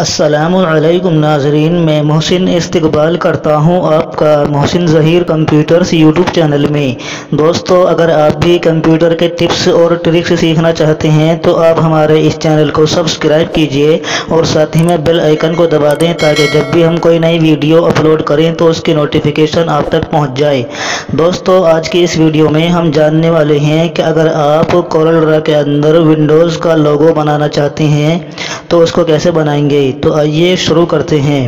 السلام علیکم ناظرین، میں محسن استقبال کرتا ہوں آپ کا محسن ظہیر کمپیوٹرز یوٹیوب چینل میں۔ دوستو، اگر آپ بھی کمپیوٹر کے ٹپس اور ٹرکس سیکھنا چاہتے ہیں تو آپ ہمارے اس چینل کو سبسکرائب کیجئے اور ساتھ ہی میں بیل آئیکن کو دبا دیں تاکہ جب بھی ہم کوئی نئی ویڈیو اپلوڈ کریں تو اس کی نوٹیفیکیشن آپ تک پہنچ جائے۔ دوستو، آج کی اس ویڈیو میں ہم جاننے والے ہیں کہ اگر آپ کورل ڈرا کے اندر ونڈوز کا لوگو بنانا چاہتے ہیں تو اس کو کیسے بنائیں گے۔ تو آئیے شروع کرتے ہیں۔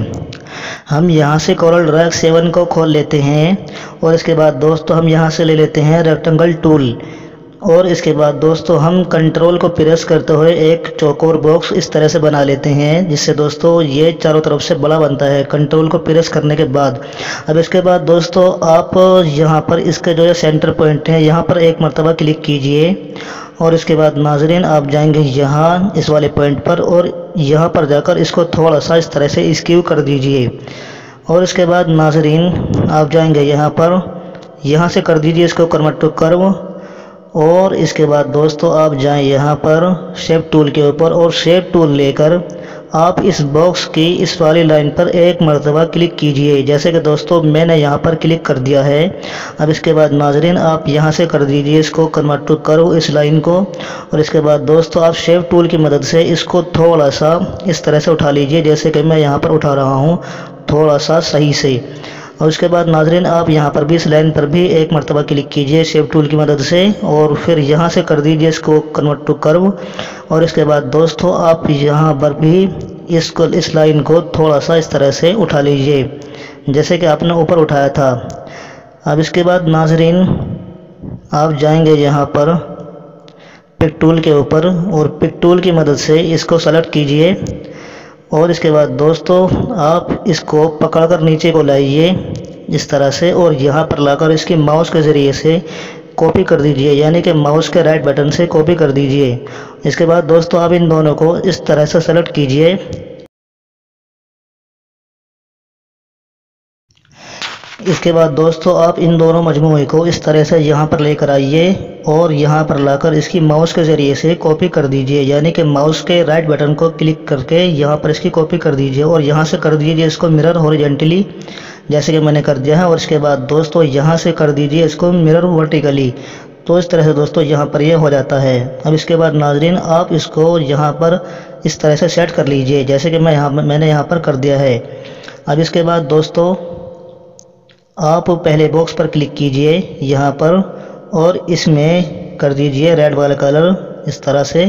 ہم یہاں سے کورل ڈرا 7 کو کھول لیتے ہیں اور اس کے بعد دوستو ہم یہاں سے لے لیتے ہیں ریکٹینگل ٹول، اور اس کے بعد دوستو ہم کنٹرول کو پریس کرتے ہوئے ایک چوکور باکس اس طرح سے بنا لیتے ہیں جس سے دوستو یہ چاروں طرف سے بڑا بنتا ہے کنٹرول کو پریس کرنے کے بعد۔ اب اس کے بعد دوستو آپ یہاں پر اس کے جو سینٹر پوائنٹ ہے یہاں پر ایک مرتبہ کلک کیجئے، اور اس کے بعد ناظرین آپ جائیں گے یہاں اس والے پوائنٹ پر اور یہاں پر جا کر اس کو تھوڑا سا اس طرح سے اسکیو کر دیجئے، اور اس کے بعد ناظرین آپ جائیں گے یہاں پر، یہاں سے کر دیجئے اس کو کنورٹ ٹو کرو، اور اس کے بعد دوستو آپ جائیں یہاں پر شیپ ٹول کے اوپر اور شیپ ٹول لے کر آپ اس باکس کی اس والی لائن پر ایک مرتبہ کلک کیجئے، جیسے کہ دوستو میں نے یہاں پر کلک کر دیا ہے۔ اب اس کے بعد ناظرین آپ یہاں سے کر دیجئے اس کو کنورٹ ٹو کرو اس لائن کو، اور اس کے بعد دوستو آپ شیپ ٹول کی مدد سے اس کو تھوڑا سا اس طرح سے اٹھا لیجئے جیسے کہ میں یہاں پر اٹھا رہا ہوں، تھوڑا سا صحیح سے۔ اور اس کے بعد ناظرین آپ یہاں پر بھی اس لائن پر بھی ایک مرتبہ کلک کیجئے شیپ ٹول کی مدد سے، اور پھر یہاں سے کر دیجئے اس کو کنورٹ ٹو کرو، اور اس کے بعد دوستو آپ یہاں پر بھی اس لائن کو تھوڑا سا اس طرح سے اٹھا لیجئے جیسے کہ آپ نے اوپر اٹھایا تھا۔ اب اس کے بعد ناظرین آپ جائیں گے یہاں پر پک ٹول کے اوپر اور پک ٹول کی مدد سے اس کو سلیکٹ کیجئے، اور اس کے بعد دوستو آپ اس کو پکڑ کر نیچے کو لائیے اس طرح سے، اور یہاں پر لا کر اس کی ماؤس کے ذریعے سے کاپی کر دیجئے، یعنی کہ ماؤس کے رائٹ بٹن سے کاپی کر دیجئے۔ اس کے بعد دوستو آپ ان دونوں کو اس طرح سے سلیکٹ کیجئے، اس کے بعد دوستو آپ ان دونوں مجموعے کو اس طرح سے یہاں پر لے کر آئیے اور یہاں پر لا کر اس کی ماؤس کے ذریعے سے کاپی کر دیجئے، یعنی کہ ماؤس کے رائٹ بٹن کو کلک کر کے یہاں پر اس کی کاپی کر دیجئے، اور یہاں سے کر دیجئے اس کو مرر ہاریزونٹلی جیسے کہ میں نے کر دیا ہے، اور اس کے بعد دوستو یہاں سے کر دیجئے اس کو مرر ورٹیکلی، تو اس طرح سے دوستو یہاں پر یہ ہو جاتا ہے۔ اب اس کے بعد ناظرین آپ اس کو یہاں پر اس طرح سے سیٹ کر لیجئے جیسے کہ میں نے یہاں پر کر دیا ہے۔ اب اس کے بعد دوستو آپ پہلے باکس پر کلک کیجئے یہاں پر، اور اس میں کر دیجئے ریڈ والا کلر اس طرح سے،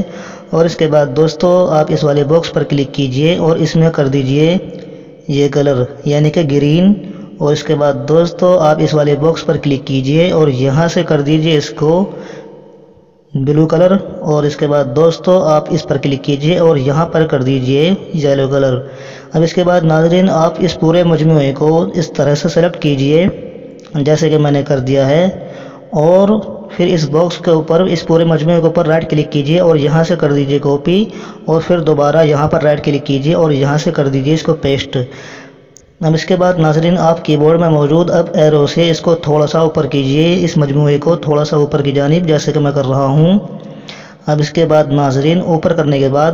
اور اس کے بعد دوستو آپ اس والے باکس پر کلک کیجئے اور اس میں کر دیجئے یہ کلر یعنی کہ گرین، اور اس کے بعد دوستو آپ اس والے باکس پر کلک کیجئے اور یہاں سے کر دیجئے اس کو بلو کلر، اور اس کے بعد دوستو آپ اس پر کلک کیجئے اور یہاں پر کر دیجئے یلو کلر۔ اب اس کے بعد ناظرین آپ اس پورے مجموعے کو اس طرح سے سلیکٹ کیجئے جیسے کہ میں نے کر دیا ہے، اور پھر اس باکس کے اوپر اس پورے مجموعے کے اوپر رائٹ کلک کیجئے اور یہاں سے کر دیجئے کاپی، اور پھر دوبارہ یہاں پر رائٹ کلک کیجئے اور یہاں سے کر دیجئے اس کو پیسٹ۔ اب اس کے بعد ناظرین آپ کی بورڈ میں موجود اب ایرو سے اس کو تھوڑا سا اوپر کیجئے، اس مجموعے کو تھوڑا سا اوپر کی جانب جیسے کہ میں کر رہا ہوں۔ اب اس کے بعد ناظرین اوپر کرنے کے بعد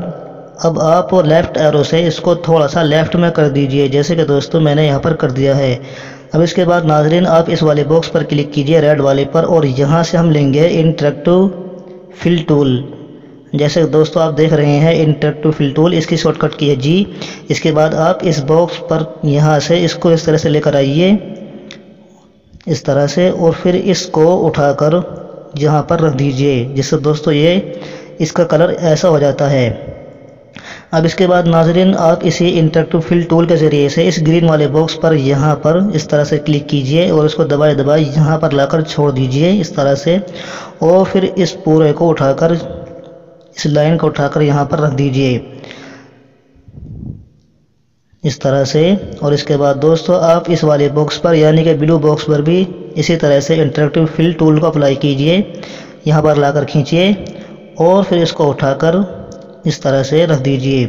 اب آپ لیفٹ ایرو سے اس کو تھوڑا سا لیفٹ میں کر دیجئے جیسے کہ دوستو میں نے یہاں پر کر دیا ہے۔ اب اس کے بعد ناظرین آپ اس والے باکس پر کلک کیجئے ریڈ والے پر، اور یہاں سے ہم لیں گے انٹریکٹو فل ٹول، جیسے دوستو آپ دیکھ رہے ہیں انٹریکٹو فل ٹول، اس کی شارٹ کٹ کی ہے جی۔ اس کے بعد آپ اس باکس پر یہاں سے اس کو اس طرح سے لے کر آئیے اس طرح سے، اور پھر اس کو اٹھا کر یہاں پر رکھ دیجئے جس سے دوستو یہ اس کا کلر ایسا ہو جاتا ہے۔ اب اس کے بعد ناظرین آپ اسی انٹریکٹو فل ٹول کے ذریعے سے اس گرین والے باکس پر یہاں پر اس طرح سے کلک کیجئے اور اس کو دبائے دبائے یہاں پر لا کر چھوڑ دیجئے اس طرح سے، اور پھر اس پورے کو اٹھا کر اس لائن کو اٹھا کر یہاں پر رکھ دیجئے اس طرح سے، اور اس کے بعد دوستو آپ اس والے باکس پر یعنی کہ بلو باکس پر بھی اسی طرح سے انٹریکٹو فل ٹول کو اپلائی کیجئے، یہاں پر لا کر کھینچیے اور پھر اس کو اٹھا کر اس طرح سے رکھ دیجئے،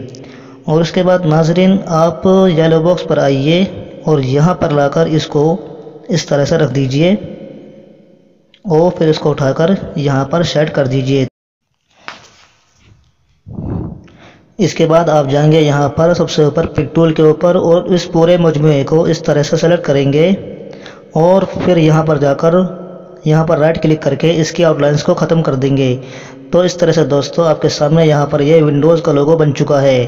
اور اس کے بعد ناظرین آپ یلو باکس پر آئیے اور یہاں پر لا کر اس کو اس طرح سے رکھ دیجئے اور پھر اس کو اٹھا کر یہاں پر سیٹ کر دیجئے۔ اس کے بعد آپ جائیں گے یہاں پر سب سے اوپر پک ٹول کے اوپر اور اس پورے مجموعے کو اس طرح سے سلیکٹ کریں گے اور پھر یہاں پر جا کر یہاں پر رائٹ کلک کر کے اس کی آؤٹ لائنز کو ختم کر دیں گے۔ تو اس طرح سے دوستو آپ کے سامنے یہاں پر یہ ونڈوز کا لوگو بن چکا ہے۔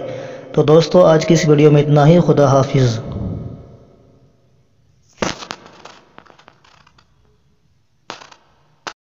تو دوستو آج کی اس ویڈیو میں اتنا ہی، خدا حافظ۔